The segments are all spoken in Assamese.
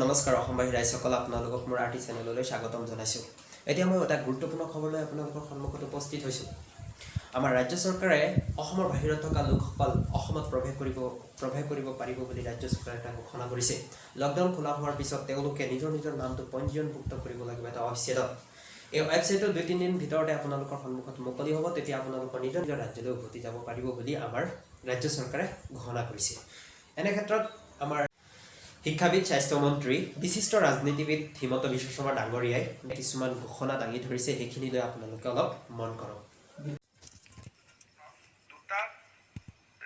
নমস্কাৰ অসমবাসী ৰাইজসকল, আপোনালোকক মোৰ আৰ্টি চেনেললৈ স্বাগতম জনাইছোঁ। এতিয়া মই এটা গুৰুত্বপূৰ্ণ খবৰ লৈ আপোনালোকৰ সন্মুখত উপস্থিত হৈছোঁ। আমাৰ ৰাজ্য চৰকাৰে অসমৰ বাহিৰত থকা লোকসকল অসমত প্ৰৱেশ কৰিব পাৰিব বুলি ৰাজ্য চৰকাৰে এটা ঘোষণা কৰিছে। লকডাউন খোলা হোৱাৰ পিছত তেওঁলোকে নিজৰ নামটো পঞ্জীয়নভুক্ত কৰিব লাগিব এটা ৱেবছাইটত। এই ৱেবছাইটটো 2-3 দিন ভিতৰতে আপোনালোকৰ সন্মুখত মুকলি হ'ব। তেতিয়া আপোনালোকৰ নিজৰ ৰাজ্যলৈ উভতি যাব পাৰিব বুলি আমাৰ ৰাজ্য চৰকাৰে ঘোষণা কৰিছে। এনে ক্ষেত্ৰত আমাৰ শিক্ষাবিদ, স্বাস্থ্যমন্ত্ৰী, বিশিষ্ট ৰাজনীতিবিদ হিমন্ত বিশ্ব শৰ্মা ডাঙৰীয়াই কিছুমান ঘোষণা দাঙি ধৰিছে। সেইখিনিলৈ আপোনালোকে অলপ মন কৰক। দুটা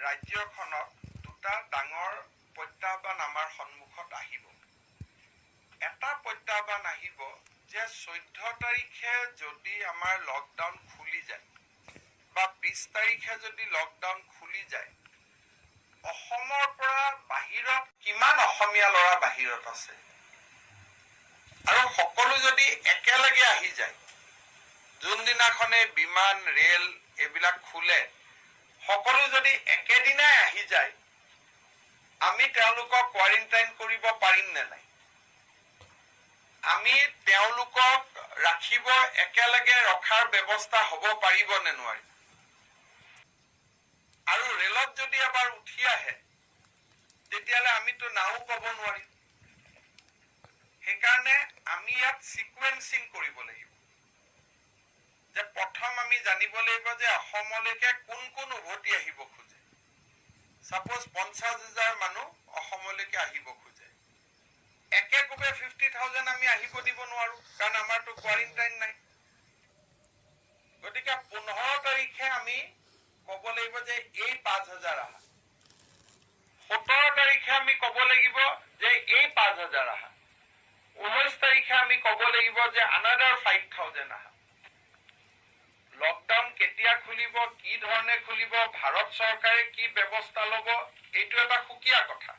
ৰাজ্যখনত দুটা ডাঙৰ প্ৰত্যাহ্বান আমাৰ সন্মুখত আহিব। এটা প্ৰত্যাহ্বান আহিব যে 14 তাৰিখে যদি আমাৰ লকডাউন খুলি যায় বা 20 তাৰিখে যদি লকডাউন খুলি যায়, অসমৰ পৰা বাহিৰত কিমান অসমীয়া ল'ৰা বাহিৰত আছে আৰু সকলো যদি একেলগে আহি যায়, যোনদিনাখনে বিমান, ৰেল এইবিলাক খোলে, সকলো যদি একেদিনাই আহি যায়, আমি তেওঁলোকক কোৱাৰেণ্টাইন কৰিব পাৰিম নে নাই? আমি তেওঁলোকক ৰাখিব, একেলগে ৰখাৰ ব্যৱস্থা হ'ব পাৰিব নে নোৱাৰি? আৰু ৰেলত যদি এবাৰ উঠি আহে, তেতিয়াহ'লে আমিতো নাও পাব নোৱাৰিম। সেইকাৰণে আমি ইয়াত চিকুৱেন্সিং কৰিব লাগিব। যে প্ৰথম আমি জানিব লাগিব যে অসমলৈকে কোন কোন উভতি আহিব খোজে। ছাপোজ 50,000 মানুহ অসমলৈকে আহিব খোজে। একেকোবে 50,000 আমি আহিব দিব নোৱাৰো, কাৰণ আমাৰতো কোৱাৰেণ্টাইন নাই। গতিকে 15 তাৰিখে আমি ক'ব লাগিব যে এই 5,000 আহা। 17 তাৰিখে আমি ক'ব লাগিব যে এই 5,000 আহা। 19 তাৰিখে আমি ক'ব লাগিব যে another 5,000 আহা। লকডাউন কেতিয়া খুলিব, কি ধৰণে খুলিব, ভাৰত চৰকাৰে কি ব্যৱস্থা ল'ব, এইটো এটা সুকীয়া কথা।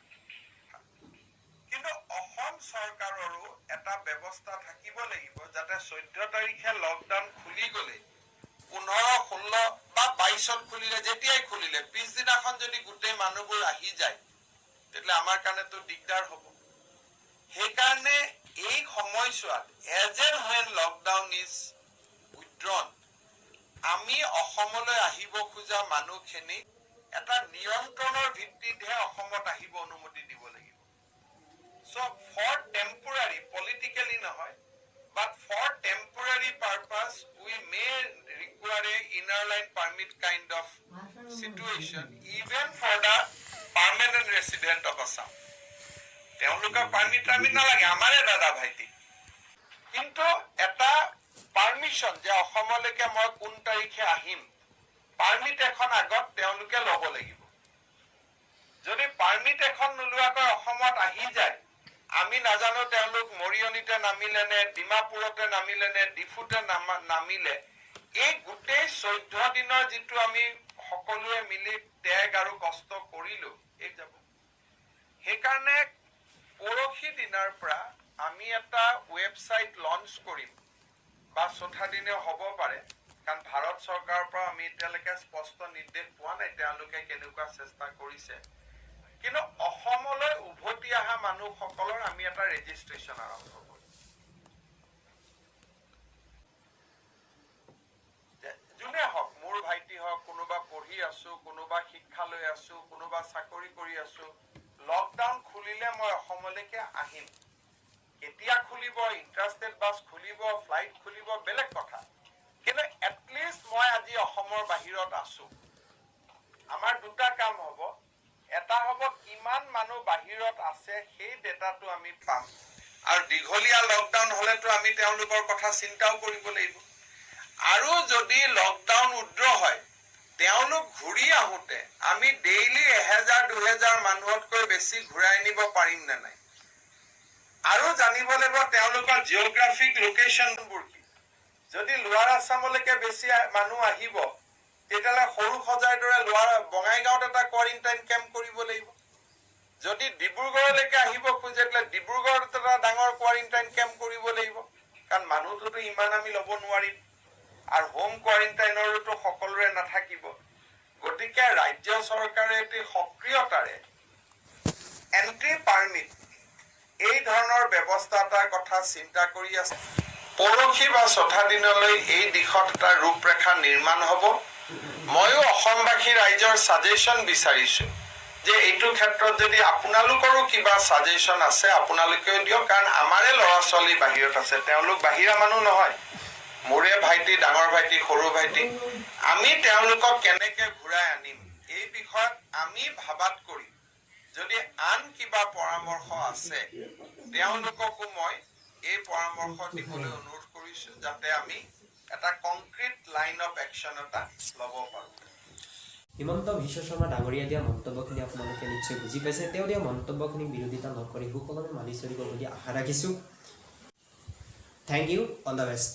কিন্তু অসম চৰকাৰৰো এটা ব্যৱস্থা থাকিব লাগিব, যাতে 14 তাৰিখে লকডাউন খুলি গ'লে 15, 16 বা 22ত খুলিলে, যেতিয়াই খুলিলে পিছদিনাখন যদি গোটেই মানুহবোৰ আহি যায়, তেতিয়াহ'লে আমাৰ কাৰণেতো দিগদাৰ হ'ব। সেইকাৰণে এই সময়ছোৱাত as and when lockdown is withdrawn, আমি অসমলৈ আহিব খোজা মানুহখিনি এটা নিয়ন্ত্ৰণৰ ভিত্তিতহে অসমত আহিব অনুমতি দিব লাগিব। So for temporary, politically নহয়, but for temporary purpose, we may require a inner line permit kind of situation, even for the permanent resident of Assam. তেওঁলোকৰ পাৰ্মিট আমি নালাগে, আমাৰে দাদা ভাইটি। কিন্তু এটা পাৰ্মিশ্যন যে অসমলৈকে মই কোন তাৰিখে আহিম, পাৰ্মিট এখন আগত তেওঁলোকে ল'ব লাগিব। যদি পাৰ্মিট এখন নোলোৱাকৈ অসমত আহি যায়, আমি নাজানো তেওঁলোক মৰিয়নিতে নামিলে নে, ডিমাপুৰতে নামিলে নে, ডিফুতে নামিলে, এই গোটেই 14 দিনৰ যিটো আমি সকলোৱে মিলি ত্যাগ আৰু কষ্ট কৰিলো, এই যাব। সেইকাৰণে পৰহি দিনাৰ পৰা আমি এটা ৱেবছাইট লঞ্চ কৰিম, বা 4 দিনে হ'ব পাৰে, কাৰণ ভাৰত চৰকাৰৰ পৰা আমি এতিয়ালৈকে স্পষ্ট নিৰ্দেশ পোৱা নাই তেওঁলোকে কেনেকুৱা চেষ্টা কৰিছে। কিন্তু অসমলৈ উভতি অহা মানুহসকলৰ আমি এটা ৰেজিষ্ট্ৰেশ্যন আৰম্ভ কৰিম। যোনে হওক, মোৰ ভাইটি হওক, কোনোবা পঢ়ি আছো, কোনোবা শিক্ষা লৈ আছো, কোনোবা চাকৰি কৰি আছো, লকডাউন খুলিলে মই অসমলৈকে আহিম। কেতিয়া খুলিব, ইণ্টাৰষ্টেট বাছ খুলিব, ফ্লাইট খুলিব, বেলেগ কথা। কিন্তু এটলিষ্ট মই আজি অসমৰ বাহিৰত আছো। আমাৰ দুটা কাম হ'ব। এটা হ'ব কিমান মানুহ বাহিৰত আছে সেই ডেটাটো আমি পাম, আৰু দীঘলীয়া লকডাউন হ'লেতো আমি তেওঁলোকৰ কথা চিন্তাও কৰিব লাগিব। আৰু যদি লকডাউন উদ্ৰ হয়, তেওঁলোক ঘূৰি আহোঁতে আমি ডেইলি 1000-2000 মানুহতকৈ বেছি ঘূৰাই আনিব পাৰিম নে নাই। আৰু জানিব লাগিব তেওঁলোকৰ জিঅ'গ্ৰাফিক লোকেশ্যনবোৰ কি। যদি লোৱাৰ আছামলৈকে বেছি মানুহ আহিব, তেতিয়াহ'লে সৰু সজাইৰ দৰে বঙাইগাঁৱত এটা কোৱাৰেণ্টাইন কেম্প কৰিব লাগিব। যদি ডিব্ৰুগড়লৈকে আহিব খোজে, তেতিয়াহ'লে ডিব্ৰুগড়ত এটা ডাঙৰ কোৱাৰেণ্টাইন কেম্প কৰিব লাগিব, কাৰণ মানুহটোতো ইমান আমি ল'ব নোৱাৰিম, আৰু হোম কোৱাৰেণ্টাইনৰোতো সকলোৰে নাথাকিব। গতিকে ৰাজ্য চৰকাৰে এটি সক্ৰিয়তাৰে এণ্টি এন্ট্ৰি পাৰ্মিট এই ধৰণৰ ব্যৱস্থা এটাৰ কথা চিন্তা কৰি আছে। পৰহি বা 6 দিনলৈ এই দিশত এটা ৰূপৰেখা নিৰ্মাণ হ'ব। ময়ো অসমবাসী ৰাইজৰ ছাজেশ্যন বিচাৰিছো যে এইটো ক্ষেত্ৰত যদি আপোনালোকৰো কিবা ছাজেশ্যন আছে আপোনালোকেও দিয়ক, কাৰণ আমাৰে ল'ৰা ছোৱালী বাহিৰত আছে, তেওঁলোক বাহিৰা মানুহ নহয়, মোৰে ভাইটি, ডাঙৰ ভাইটি, সৰু ভাইটি। আমি তেওঁলোকক কেনেকে ঘূৰাই আনিম এই বিষয়ত আমি ভাবাত কৰি যদি আন কিবা পৰামৰ্শ আছে তেওঁলোককো মই এই পৰামৰ্শ দিবলৈ অনুৰোধ কৰিছো, যাতে আমি এটা কংক্ৰিট লাইন অফ একশ্যন এটা ল'ব পাৰোঁ। হিমন্ত বিশ্ব শৰ্মা ডাঙৰীয়া দিয়া মন্তব্যখিনি আপোনালোকে নিশ্চয় বুজি পাইছে। তেওঁ দিয়া মন্তব্যখিনিক বিৰোধিতা নকৰি সুকলমে মানি চলিব বুলি আশা ৰাখিছোঁ। Thank you, all the best.